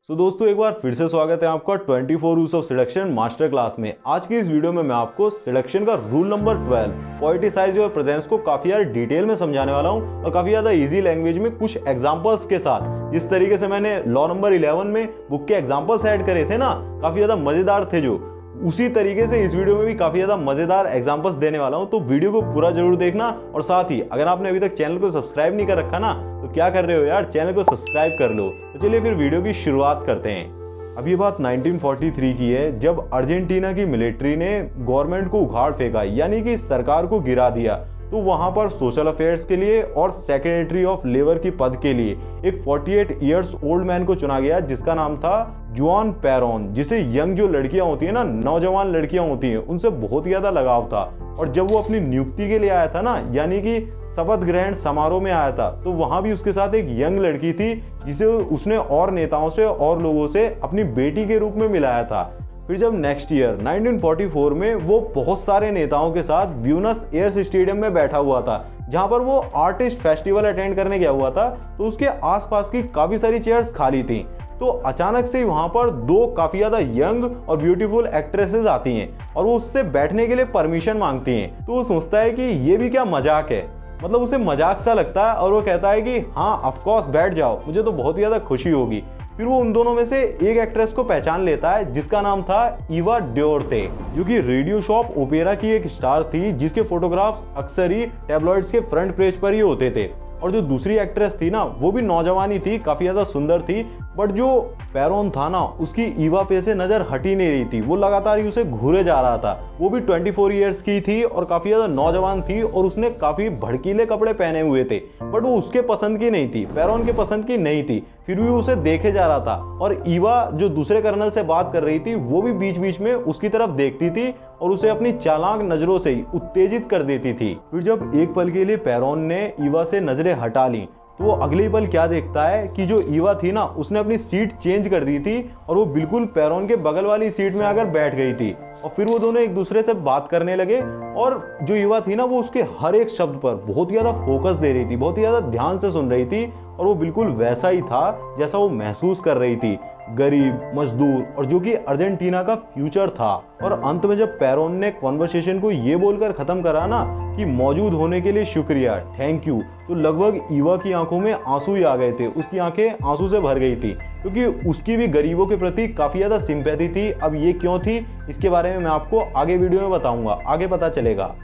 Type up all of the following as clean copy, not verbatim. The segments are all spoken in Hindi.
दोस्तों एक बार फिर से स्वागत है आपका 24 rules of selection master class में। आज की इस वीडियो में मैं आपको सिलेक्शन का रूल नंबर 12 पोएटिसाइज योर प्रेजेंस को काफी ज्यादा डिटेल में समझाने वाला हूं और काफी ज्यादा इजी लैंग्वेज में कुछ एग्जांपल्स के साथ। जिस तरीके से मैंने लॉ नंबर 11 में बुक के एग्जांपल्स ऐड करे थे ना, काफी ज्यादा मजेदार थे, जो उसी तरीके से इस वीडियो में भी काफी ज्यादा मजेदार एग्जांपल्स देने वाला हूं। तो वीडियो को पूरा जरूर देखना। और साथ ही अगर आपने अभी तक चैनल को सब्सक्राइब नहीं कर रखा ना, तो क्या कर रहे हो यार, चैनल को सब्सक्राइब कर लो। तो चलिए फिर वीडियो की शुरुआत करते हैं। अब ये बात 1943 की है, जब अर्जेंटीना की मिलिट्री ने गवर्नमेंट को उखाड़ फेंका, यानी कि सरकार को गिरा दिया। तो वहां पर सोशल अफेयर्स के लिए और सेक्रेटरी ऑफ लेबर की पद के लिए एक 48 इयर्स ओल्ड मैन को चुना गया, जिसका नाम था जुआन पेरोन, जिसे यंग जो लड़कियां होती है ना, नौजवान लड़कियां होती हैं, उनसे बहुत ही ज्यादा लगाव था। और जब वो अपनी नियुक्ति के लिए आया था ना, यानी कि शपथ ग्रहण समारोह में आया था, तो वहां भी उसके साथ एक यंग लड़की थी, जिसे उसने और नेताओं से और लोगों से अपनी बेटी के रूप में मिलाया था। फिर जब नेक्स्ट ईयर 1944 में वो बहुत सारे नेताओं के साथ ब्यूनस एयर्स स्टेडियम में बैठा हुआ था, जहां पर वो आर्टिस्ट फेस्टिवल अटेंड करने गया हुआ था, तो उसके आसपास की काफी सारी चेयर्स खाली थी। तो अचानक से वहां पर दो काफी ज्यादा यंग और ब्यूटीफुल एक्ट्रेसेस आती हैं और वो उससे बैठने के लिए परमिशन मांगती हैं। तो वो सोचता है कि ये भी क्या मजाक है, मतलब उसे मजाक सा लगता है, और वो कहता है कि हाँ ऑफ कोर्स बैठ जाओ, मुझे तो बहुत ही ज्यादा खुशी होगी। फिर वो उन दोनों में से एक एक्ट्रेस को पहचान लेता है, जिसका नाम था ईवा ड्योरते, जो कि रेडियो शॉप ओपेरा की एक स्टार थी, जिसके फोटोग्राफ्स अक्सर ही टैबलॉइड्स के फ्रंट पेज पर ही होते थे। और जो दूसरी एक्ट्रेस थी ना, वो भी नौजवानी थी, काफी ज्यादा सुंदर थी, बट जो पेरोन था ना, उसकी ईवा पे से नजर हट ही नहीं रही थी। वो लगातार ही उसे घूरे जा रहा था। वो भी 24 इयर्स की थी और काफी ज्यादा नौजवान थी, और उसने काफी भड़कीले कपड़े पहने हुए थे, बट वो उसके पसंद की नहीं थी, पेरोन के पसंद की नहीं थी। फिर भी उसे देखे जा रहा था, और ईवा जो दूसरे कर्नल से बात कर रही थी, वो भी बीच बीच में उसकी तरफ देखती थी और उसे अपनी चालाक नजरों से ही उत्तेजित कर देती थी। फिर जब एक पल के लिए पेरोन ने ईवा से नजरें हटा ली, तो वो अगले पल क्या देखता है कि जो ईवा थी ना, उसने अपनी सीट चेंज कर दी थी और वो बिल्कुल पेरोन के बगल वाली सीट में आकर बैठ गई थी। और फिर वो दोनों एक दूसरे से बात करने लगे, और जो ईवा थी ना, वो उसके हर एक शब्द पर बहुत ही ज्यादा फोकस दे रही थी, बहुत ही ज्यादा ध्यान से सुन रही थी, और वो बिल्कुल वैसा ही था जैसा वो महसूस कर रही थी, गरीब, मजदूर, और जो कि अर्जेंटीना का फ्यूचर था। और अंत में जब पेरोन ने कॉन्वर्सेशन को ये बोलकर खत्म करा ना कि मौजूद होने के लिए शुक्रिया, थैंक यू, तो लगभग ईवा की आंखों में आंसू ही आ गए थे। उसकी आंखें आंसू से भर गई थी, क्योंकि उसकी भी गरीबों के प्रति काफी ज्यादा सिंपैथी थी। अब ये क्यों थी, इसके बारे में मैं आपको आगे वीडियो में बताऊंगा, आगे पता चलेगा।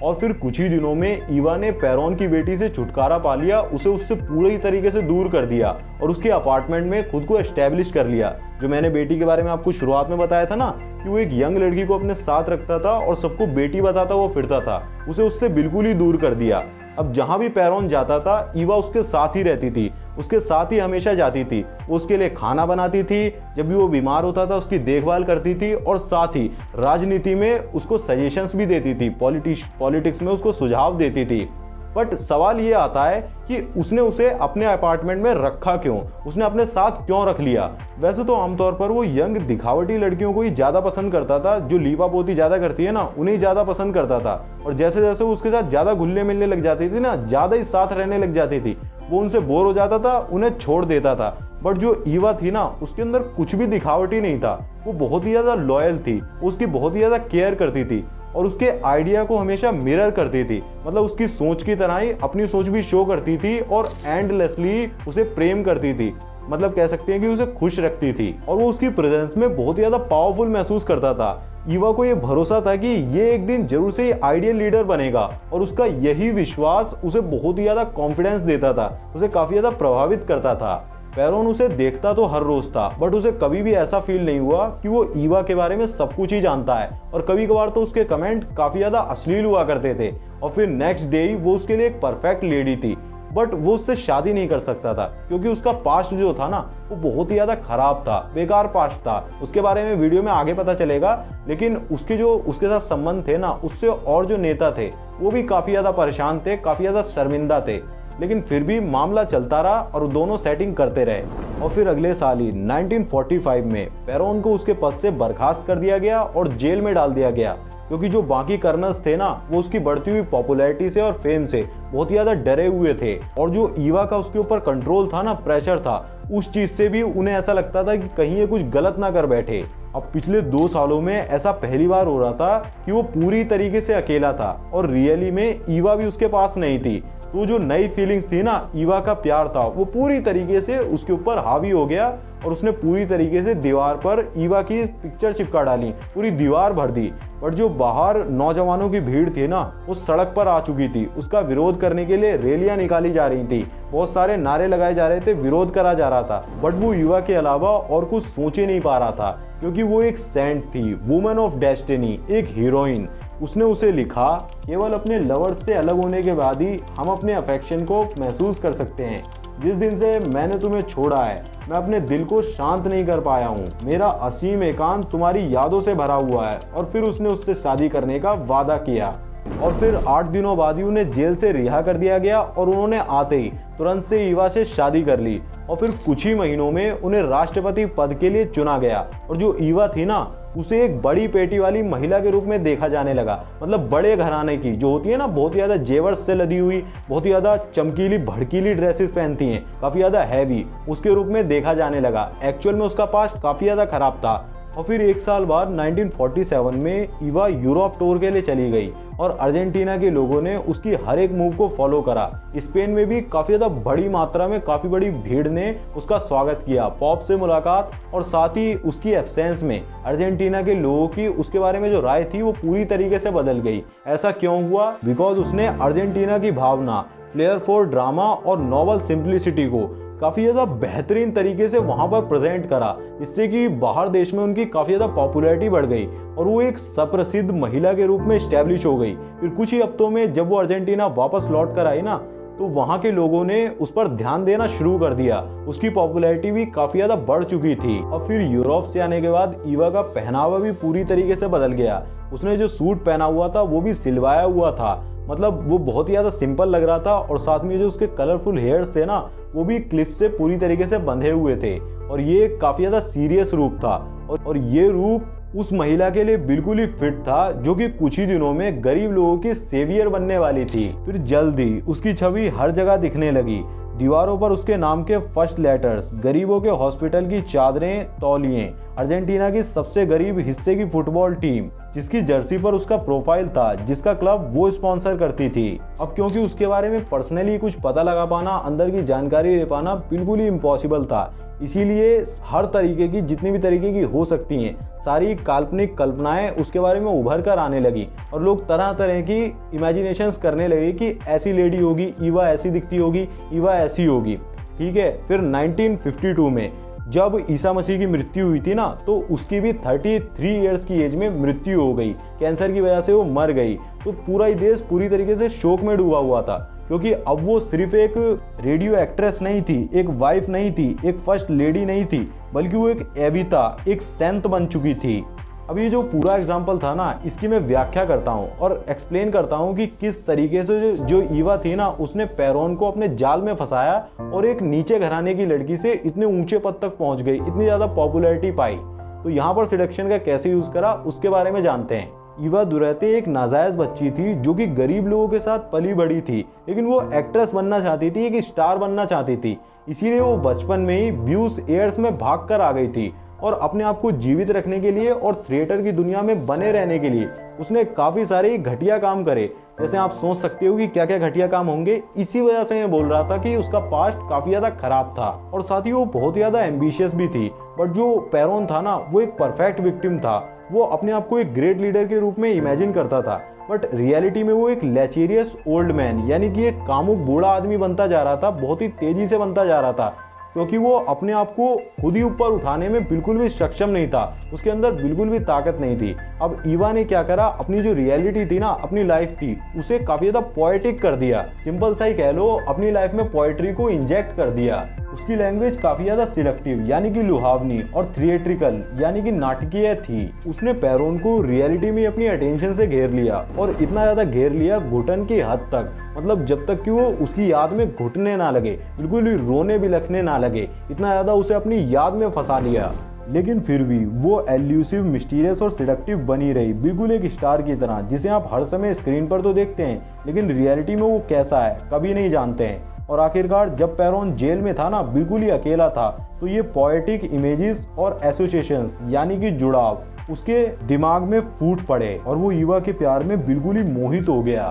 और फिर कुछ ही दिनों में ईवा ने पेरोन की बेटी से छुटकारा पा लिया, उसे उससे पूरी तरीके से दूर कर दिया और उसके अपार्टमेंट में खुद को एस्टेब्लिश कर लिया। जो मैंने बेटी के बारे में आपको शुरुआत में बताया था ना, कि वो एक यंग लड़की को अपने साथ रखता था और सबको बेटी बताता वो फिरता था, उसे उससे बिल्कुल ही दूर कर दिया। अब जहां भी पेरोन जाता था, ईवा उसके साथ ही रहती थी, उसके साथ ही हमेशा जाती थी। वो उसके लिए खाना बनाती थी, जब भी वो बीमार होता था उसकी देखभाल करती थी, और साथ ही राजनीति में उसको सजेशंस भी देती थी, पॉलिटिक्स में उसको सुझाव देती थी। बट सवाल ये आता है कि उसने उसे अपने अपार्टमेंट में रखा क्यों, उसने अपने साथ क्यों रख लिया। वैसे तो आमतौर पर वो यंग दिखावटी लड़कियों को ही ज्यादा पसंद करता था, जो लीपा पोती ज्यादा करती है ना, उन्हें ज्यादा पसंद करता था। और जैसे जैसे वो उसके साथ ज्यादा घुलने मिलने लग जाती थी ना, ज्यादा ही साथ रहने लग जाती थी, वो उनसे बोर हो जाता था, उन्हें छोड़ देता था। बट जो ईवा थी ना, उसके अंदर कुछ भी दिखावटी नहीं था, वो बहुत ही ज्यादा लॉयल थी, उसकी बहुत ही ज्यादा केयर करती थी और उसके आइडिया को हमेशा मिरर करती थी। मतलब उसकी सोच की तरह ही अपनी सोच भी शो करती थी और एंडलेसली उसे प्रेम करती थी। मतलब कह सकते हैं कि उसे खुश रखती थी, और वो उसकी प्रेजेंस में बहुत ही ज्यादा पावरफुल महसूस करता था। ईवा को ये भरोसा था कि ये एक दिन जरूर से आइडियल लीडर बनेगा, और उसका यही विश्वास उसे बहुत ही ज्यादा कॉन्फिडेंस देता था, उसे काफी ज्यादा प्रभावित करता था। पेरोन उसे देखता तो हर रोज था, बट उसे कभी भी ऐसा फील नहीं हुआ कि वो ईवा के बारे में सब कुछ ही जानता है। और कभी कभार तो उसके कमेंट काफी ज्यादा अश्लील हुआ करते थे। और फिर नेक्स्ट डे ही वो उसके लिए एक परफेक्ट लेडी थी, बट वो उससे शादी नहीं कर सकता था, क्योंकि उसका पास्ट जो था ना, वो बहुत ही ज्यादा खराब था, बेकार पास्ट था। उसके बारे में वीडियो में आगे पता चलेगा। लेकिन उसके जो उसके साथ संबंध थे ना, उससे और जो नेता थे, वो भी काफी ज्यादा परेशान थे, काफी ज्यादा शर्मिंदा थे। लेकिन फिर भी मामला चलता रहा और दोनों सेटिंग करते रहे। और फिर अगले साल ही 1945 में पेरोन को उसके पद से बर्खास्त कर दिया गया और जेल में डाल दिया गया। क्योंकि जो बाकी कर्नल्स थे ना, वो उसकी बढ़ती हुई पॉपुलैरिटी से और फेम से बहुत ही ज्यादा डरे हुए थे। और जो ईवा का उसके ऊपर कंट्रोल था ना, प्रेशर था, उस चीज़ से भी उन्हें ऐसा लगता था कि कहीं ये कुछ गलत ना कर बैठे। अब पिछले 2 सालों में ऐसा पहली बार हो रहा था कि वो पूरी तरीके से अकेला था और रियली में ईवा भी उसके पास नहीं थी। तो जो नई फीलिंग्स थी ना, ईवा का प्यार था, वो पूरी तरीके से उसके ऊपर हावी हो गया और उसने पूरी तरीके से दीवार पर ईवा की पिक्चर चिपका डाली, पूरी दीवार भर दी। बट जो बाहर नौजवानों की भीड़ थी ना, वो सड़क पर आ चुकी थी। उसका विरोध करने के लिए रैलियां निकाली जा रही थी, बहुत सारे नारे लगाए जा रहे थे, विरोध करा जा रहा था। बट वो ईवा के अलावा और कुछ सोच ही नहीं पा रहा था, क्योंकि वो एक सेंट थी, वुमन ऑफ डेस्टिनी, एक हीरोइन। उसने उसे लिखा, केवल अपने लवर्स से अलग होने के बाद ही हम अपने अफेक्शन को महसूस कर सकते हैं। जिस दिन से मैंने तुम्हें छोड़ा है, मैं अपने दिल को शांत नहीं कर पाया हूँ। मेरा असीम एकांत तुम्हारी यादों से भरा हुआ है। और फिर उसने उससे शादी करने का वादा किया। और फिर 8 दिनों बाद ही उन्हें जेल से रिहा कर दिया गया और उन्होंने आते ही तुरंत से ईवा से शादी कर ली। और फिर कुछ ही महीनों में उन्हें राष्ट्रपति पद के लिए चुना गया। और जो ईवा थी ना, उसे एक बड़ी पेटी वाली महिला के रूप में देखा जाने लगा। मतलब बड़े घराने की जो होती है ना, बहुत ही ज़्यादा जेवर से लदी हुई, बहुत ही ज़्यादा चमकीली भड़कीली ड्रेसेस पहनती हैं, काफ़ी ज़्यादा हैवी, उसके रूप में देखा जाने लगा। एक्चुअल में उसका पास्ट काफ़ी ज़्यादा खराब था। और फिर 1 साल बाद 1947 में ईवा यूरोप टूर के लिए चली गई और अर्जेंटीना के लोगों ने उसकी हर एक मूव को फॉलो करा। स्पेन में भी काफ़ी ज़्यादा बड़ी मात्रा में काफ़ी बड़ी भीड़ ने उसका स्वागत किया। पॉप से मुलाकात और साथ ही उसकी एब्सेंस में अर्जेंटीना के लोगों की उसके बारे में जो राय थी वो पूरी तरीके से बदल गई। ऐसा क्यों हुआ? बिकॉज उसने अर्जेंटीना की भावना, फ्लेयर फॉर ड्रामा और नॉवल सिंप्लिसिटी को काफ़ी ज़्यादा बेहतरीन तरीके से वहाँ पर प्रेजेंट करा, जिससे कि बाहर देश में उनकी काफ़ी ज़्यादा पॉपुलैरिटी बढ़ गई और वो एक सुप्रसिद्ध महिला के रूप में स्टैब्लिश हो गई। फिर कुछ ही हफ्तों में जब वो अर्जेंटीना वापस लौट कर आई ना, तो वहाँ के लोगों ने उस पर ध्यान देना शुरू कर दिया। उसकी पॉपुलैरिटी भी काफ़ी ज़्यादा बढ़ चुकी थी। और फिर यूरोप से आने के बाद ईवा का पहनावा भी पूरी तरीके से बदल गया। उसने जो सूट पहना हुआ था वो भी सिलवाया हुआ था, मतलब वो बहुत ही ज़्यादा सिंपल लग रहा था। और साथ में जो उसके कलरफुल हेयर्स थे ना, वो भी क्लिप से पूरी तरीके से बंधे हुए थे और ये काफ़ी ज़्यादा सीरियस रूप था। और ये रूप उस महिला के लिए बिल्कुल ही फिट था, जो कि कुछ ही दिनों में गरीब लोगों की सेवियर बनने वाली थी। फिर जल्द ही उसकी छवि हर जगह दिखने लगी। दीवारों पर उसके नाम के फर्स्ट लेटर्स, गरीबों के हॉस्पिटल की चादरें, तौलिए, अर्जेंटीना की सबसे गरीब हिस्से की फुटबॉल टीम जिसकी जर्सी पर उसका प्रोफाइल था, जिसका क्लब वो स्पॉन्सर करती थी। अब क्योंकि उसके बारे में पर्सनली कुछ पता लगा पाना, अंदर की जानकारी ले पाना बिल्कुल ही इम्पॉसिबल था, इसीलिए हर तरीके की, जितनी भी तरीके की हो सकती हैं, सारी काल्पनिक कल्पनाएं उसके बारे में उभर कर आने लगी और लोग तरह तरह की इमेजिनेशंस करने लगे कि ऐसी लेडी होगी, ईवा ऐसी दिखती होगी, ईवा ऐसी होगी। ठीक है, फिर 1952 में जब ईसा मसीह की मृत्यु हुई थी ना, तो उसकी भी 33 ईयर्स की एज में मृत्यु हो गई। कैंसर की वजह से वो मर गई। तो पूरा ही देश पूरी तरीके से शोक में डूबा हुआ था, क्योंकि अब वो सिर्फ एक रेडियो एक्ट्रेस नहीं थी, एक वाइफ नहीं थी, एक फर्स्ट लेडी नहीं थी, बल्कि वो एक एविता, एक सेंट बन चुकी थी। अब ये जो पूरा एग्जाम्पल था ना, इसकी मैं व्याख्या करता हूँ और एक्सप्लेन करता हूँ कि किस तरीके से जो ईवा थी ना, उसने पेरोन को अपने जाल में फंसाया और एक नीचे घराने की लड़की से इतने ऊंचे पद तक पहुंच गई, इतनी ज़्यादा पॉपुलैरिटी पाई। तो यहाँ पर सिडक्शन का कैसे यूज़ करा, उसके बारे में जानते हैं। ईवा दुरैते एक नाजायज बच्ची थी जो कि गरीब लोगों के साथ पली बड़ी थी, लेकिन वो एक्ट्रेस बनना चाहती थी, एक स्टार बनना चाहती थी। इसीलिए वो बचपन में ही ब्यूज एयर्स में भाग कर आ गई थी और अपने आप को जीवित रखने के लिए और थिएटर की दुनिया में बने रहने के लिए उसने काफ़ी सारे घटिया काम करे। जैसे आप सोच सकते हो कि क्या क्या घटिया काम होंगे। इसी वजह से मैं बोल रहा था कि उसका पास्ट काफ़ी ज़्यादा खराब था और साथ ही वो बहुत ज़्यादा एम्बिशियस भी थी। बट जो पेरोन था ना, वो एक परफेक्ट विक्टिम था। वो अपने आप को एक ग्रेट लीडर के रूप में इमेजिन करता था, बट रियलिटी में वो एक लेचेरियस ओल्ड मैन, यानी कि एक कामुक बूढ़ा आदमी बनता जा रहा था, बहुत ही तेजी से बनता जा रहा था, क्योंकि वो अपने आप को खुद ही ऊपर उठाने में बिल्कुल भी सक्षम नहीं था, उसके अंदर बिल्कुल भी ताकत नहीं थी। अब ईवा ने क्या करा, अपनी जो रियलिटी थी ना, अपनी लाइफ थी, उसे काफ़ी ज़्यादा पोएटिक कर दिया। सिंपल सा ही कह लो, अपनी लाइफ में पोएट्री को इंजेक्ट कर दिया। उसकी लैंग्वेज काफ़ी ज़्यादा सिडक्टिव यानी कि लुभावनी और थिएट्रिकल यानी कि नाटकीय थी। उसने पेरोन को रियलिटी में अपनी अटेंशन से घेर लिया और इतना ज़्यादा घेर लिया घुटन की हद तक, मतलब जब तक कि वो उसकी याद में घुटने ना लगे, बिल्कुल भी रोने बिलखने ना लगे, इतना ज़्यादा उसे अपनी याद में फंसा लिया। लेकिन फिर भी वो एल्यूसिव, मिस्टीरियस और सिडक्टिव बनी रही, बिल्कुल एक स्टार की तरह, जिसे आप हर समय स्क्रीन पर तो देखते हैं, लेकिन रियलिटी में वो कैसा है कभी नहीं जानते हैं। और आखिरकार जब पेरोन जेल में था ना, बिल्कुल ही अकेला था, तो ये पोएटिक इमेजेस और एसोसिएशंस यानी कि जुड़ाव उसके दिमाग में फूट पड़े और वो ईवा के प्यार में बिल्कुल ही मोहित हो गया।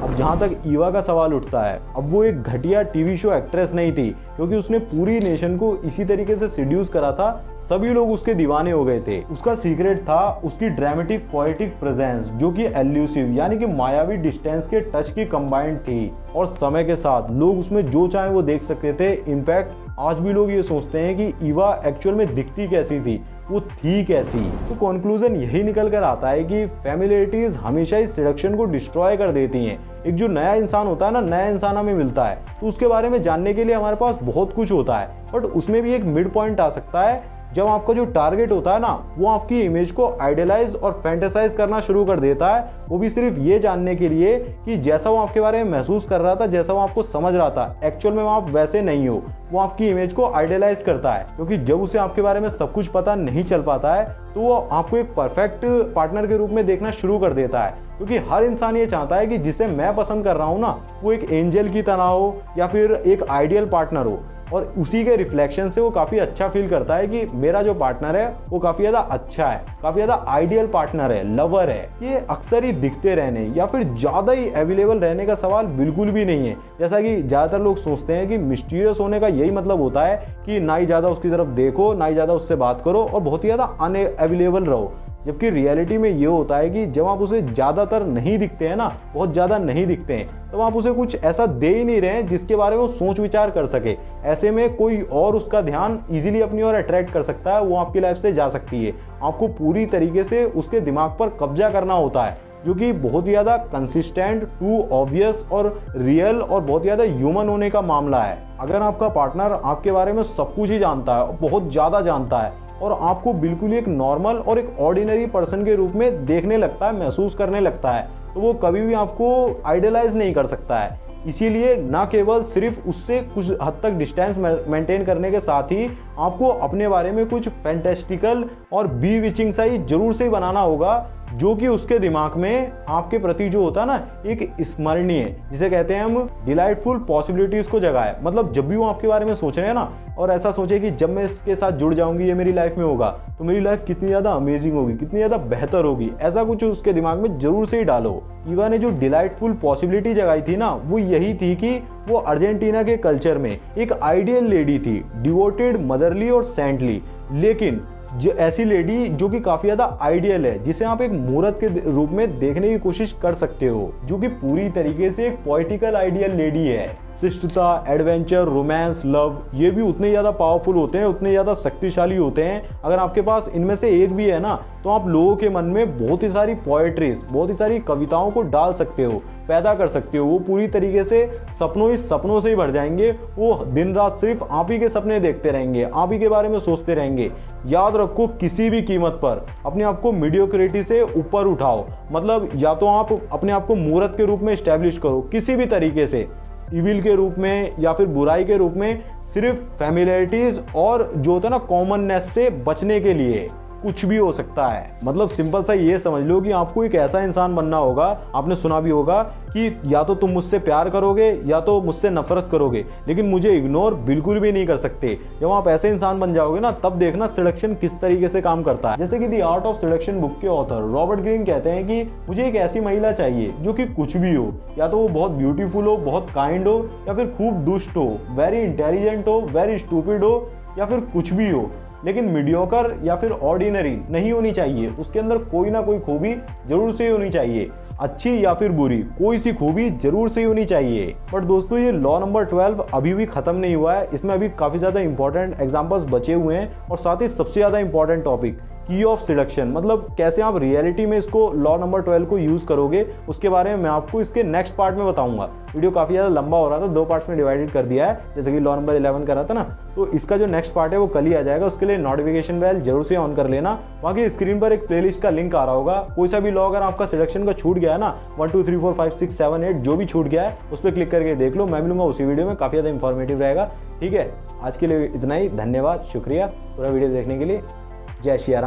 अब जहाँ तक ईवा का सवाल उठता है, अब वो एक घटिया टीवी शो एक्ट्रेस नहीं थी, क्योंकि उसने पूरी नेशन को इसी तरीके से सीड्यूस करा था, सभी लोग उसके दीवाने हो गए थे। उसका सीक्रेट था उसकी ड्रामेटिक पोएटिक प्रेजेंस, जो कि एल्यूसिव यानी कि मायावी डिस्टेंस के टच की कंबाइंड थी, और समय के साथ लोग उसमें जो चाहे वो देख सकते थे। इनफैक्ट आज भी लोग ये सोचते हैं कि ईवा एक्चुअल में दिखती कैसी थी, वो थी कैसी। तो कंक्लूजन यही निकल कर आता है कि फैमिलियरिटीज हमेशा इस सिडक्शन को डिस्ट्रॉय कर देती हैं। एक जो नया इंसान होता है ना, नया इंसान हमें मिलता है, तो उसके बारे में जानने के लिए हमारे पास बहुत कुछ होता है, बट उसमें भी एक मिड पॉइंट आ सकता है जब आपका जो टारगेट होता है ना, वो आपकी इमेज को आइडियलाइज और फैंटेसाइज करना शुरू कर देता है, वो भी सिर्फ ये जानने के लिए कि जैसा वो आपके बारे में महसूस कर रहा था, जैसा वो आपको समझ रहा था, एक्चुअल में वो आप वैसे नहीं हो। वो आपकी इमेज को आइडियलाइज करता है, क्योंकि जब उसे आपके बारे में सब कुछ पता नहीं चल पाता है, तो वो आपको एक परफेक्ट पार्टनर के रूप में देखना शुरू कर देता है। क्योंकि हर इंसान ये चाहता है कि जिसे मैं पसंद कर रहा हूँ ना, वो एक एंजल की तरह हो या फिर एक आइडियल पार्टनर हो, और उसी के रिफ्लेक्शन से वो काफ़ी अच्छा फील करता है कि मेरा जो पार्टनर है वो काफ़ी ज़्यादा अच्छा है, काफ़ी ज़्यादा आइडियल पार्टनर है, लवर है। ये अक्सर ही दिखते रहने या फिर ज़्यादा ही अवेलेबल रहने का सवाल बिल्कुल भी नहीं है, जैसा कि ज़्यादातर लोग सोचते हैं कि मिस्टीरियस होने का यही मतलब होता है कि ना ही ज़्यादा उसकी तरफ देखो, ना ही ज़्यादा उससे बात करो और बहुत ही ज़्यादा अनअवेलेबल रहो। जबकि रियलिटी में ये होता है कि जब आप उसे ज़्यादातर नहीं दिखते हैं ना, बहुत ज़्यादा नहीं दिखते हैं, तब आप उसे कुछ ऐसा दे ही नहीं रहे हैं जिसके बारे में वो सोच विचार कर सके। ऐसे में कोई और उसका ध्यान इजीली अपनी ओर अट्रैक्ट कर सकता है, वो आपकी लाइफ से जा सकती है। आपको पूरी तरीके से उसके दिमाग पर कब्जा करना होता है, जो कि बहुत ही ज़्यादा कंसिस्टेंट, टू ऑब्वियस और रियल और बहुत ज़्यादा ह्यूमन होने का मामला है। अगर आपका पार्टनर आपके बारे में सब कुछ ही जानता है, बहुत ज़्यादा जानता है, और आपको बिल्कुल एक नॉर्मल और एक ऑर्डिनरी पर्सन के रूप में देखने लगता है, महसूस करने लगता है, तो वो कभी भी आपको आइडियलाइज नहीं कर सकता है। इसीलिए ना केवल सिर्फ उससे कुछ हद तक डिस्टेंस मेंटेन करने के साथ ही आपको अपने बारे में कुछ फैंटेस्टिकल और बी विचिंग सा ही जरूर से ही बनाना होगा, जो कि उसके दिमाग में आपके प्रति जो होता है ना, एक स्मरणीय, जिसे कहते हैं हम डिलाइटफुल पॉसिबिलिटीज को जगाए। मतलब जब भी वो आपके बारे में सोच रहे हैं ना, और ऐसा सोचे कि जब मैं इसके साथ जुड़ जाऊंगी, ये मेरी लाइफ में होगा, तो मेरी लाइफ कितनी ज़्यादा अमेजिंग होगी, कितनी ज़्यादा बेहतर होगी, ऐसा कुछ उसके दिमाग में जरूर से ही डालो। ईवा ने जो डिलाइटफुल पॉसिबिलिटी जगाई थी ना, वो यही थी कि वो अर्जेंटीना के कल्चर में एक आइडियल लेडी थी, डिवोटेड, मदरली और सेंटली, लेकिन जो ऐसी लेडी जो कि काफी ज्यादा आइडियल है, जिसे आप एक मूर्त के रूप में देखने की कोशिश कर सकते हो, जो कि पूरी तरीके से एक पोएटिकल आइडियल लेडी है। शिष्टता, एडवेंचर, रोमांस, लव, ये भी उतने ज़्यादा पावरफुल होते हैं, उतने ज़्यादा शक्तिशाली होते हैं। अगर आपके पास इनमें से एक भी है ना, तो आप लोगों के मन में बहुत ही सारी पोएट्रीज, बहुत ही सारी कविताओं को डाल सकते हो, पैदा कर सकते हो। वो पूरी तरीके से सपनों से ही भर जाएंगे। वो दिन रात सिर्फ आप ही के सपने देखते रहेंगे, आप ही के बारे में सोचते रहेंगे। याद रखो, किसी भी कीमत पर अपने आप को मीडियोक्रिटी से ऊपर उठाओ। मतलब या तो आप अपने आप को मूर्त के रूप में एस्टेब्लिश करो, किसी भी तरीके से, इविल के रूप में या फिर बुराई के रूप में, सिर्फ फैमिलियरिटीज और जो होता है ना कॉमननेस से बचने के लिए। कुछ भी हो सकता है। मतलब सिंपल सा ये समझ लो कि आपको एक ऐसा इंसान बनना होगा, आपने सुना भी होगा कि या तो तुम मुझसे प्यार करोगे या तो मुझसे नफरत करोगे, लेकिन मुझे इग्नोर बिल्कुल भी नहीं कर सकते। जब आप ऐसे इंसान बन जाओगे ना, तब देखना सिडक्शन किस तरीके से काम करता है। जैसे कि the art of seduction book के ऑथर रॉबर्ट ग्रीन कहते हैं कि मुझे एक ऐसी महिला चाहिए जो कि कुछ भी हो, या तो वो बहुत ब्यूटीफुल हो, बहुत काइंड हो, या फिर खूब दुष्ट हो, वेरी इंटेलिजेंट हो, वेरी स्टूपिड हो, या फिर कुछ भी हो, लेकिन मीडियोकर या फिर ऑर्डिनरी नहीं होनी चाहिए। उसके अंदर कोई ना कोई खूबी जरूर से होनी चाहिए, अच्छी या फिर बुरी, कोई सी खूबी जरूर से होनी चाहिए। बट दोस्तों, ये लॉ नंबर 12 अभी भी खत्म नहीं हुआ है। इसमें अभी काफी ज्यादा इंपॉर्टेंट एग्जांपल्स बचे हुए हैं, और साथ ही सबसे ज्यादा इंपॉर्टेंट टॉपिक की ऑफ सिडक्शन, मतलब कैसे आप रियलिटी में इसको लॉ नंबर 12 को यूज करोगे, उसके बारे में मैं आपको इसके नेक्स्ट पार्ट में बताऊंगा। वीडियो काफी ज्यादा लंबा हो रहा था, 2 पार्ट्स में डिवाइडेड कर दिया है, जैसे कि लॉ नंबर 11 करा था ना, तो इसका जो नेक्स्ट पार्ट है वो कल ही आ जाएगा। उसके लिए नोटिफिकेशन बेल जरूर से ऑन कर लेना। वहाँ की स्क्रीन पर एक प्लेलिस्ट का लिंक आ रहा होगा। कोई सा भी लॉ अगर आपका सिडक्शन का छूट गया है ना, 1 2 3 4 5 6 7 8 जो भी छूट गया है, उस पर क्लिक करके देख लो। मैं मिलूंगा उसी वीडियो में, काफी ज्यादा इंफॉर्मेटिव रहेगा। ठीक है, आज के लिए इतना ही। धन्यवाद, शुक्रिया पूरा वीडियो देखने के लिए। जय श्री राम।